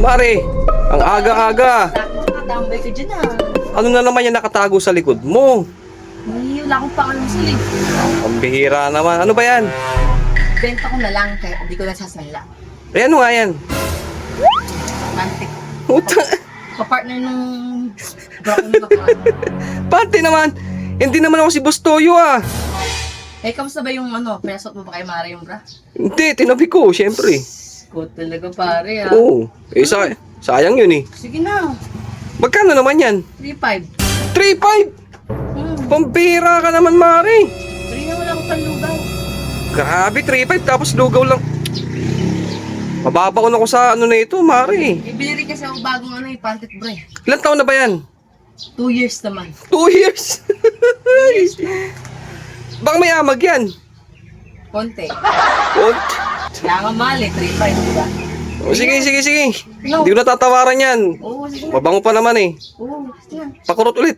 Mare, ang aga-aga. Nakatambay ka dyan ah. Ano na naman yan nakatago sa likod mo? Ay, wala akong pakalusol eh. Ang bihira naman. Ano ba yan? Benta ko na lang kaya hindi ko nasasanla. Eh, ano nga yan? Mantik. Puta. Kapartner nung bro ko nila ka. Pante naman. Hindi naman ako si Bustoyo ah. Eh, kamusta ba yung ano? Pinasok mo ba kay Mara yung bra? Hindi, tinabi ko, syempre. Good talaga pare ah. Oo. Eh, sayang yun eh. Sige na. Magkano naman yan? 3.5. 3.5! Pambira ka naman, Mare. Pwede na wala akong panlugaw. Grabe, 3.5 tapos lugaw lang. Mababaon ako sa ano na ito, Mare. Ibili rin kasi ako bagong ano pantit bra eh. Ilan taon na ba yan? 2 years naman. 2 years. Baka may amag yan. Konti. Oh, Kaya nga mahal eh, 3.5 diba? oh, sige. No. Hindi ko natatawaran yan. Oo, sige na. Mabango pa naman eh. Oo, sige na. Pakurot ulit.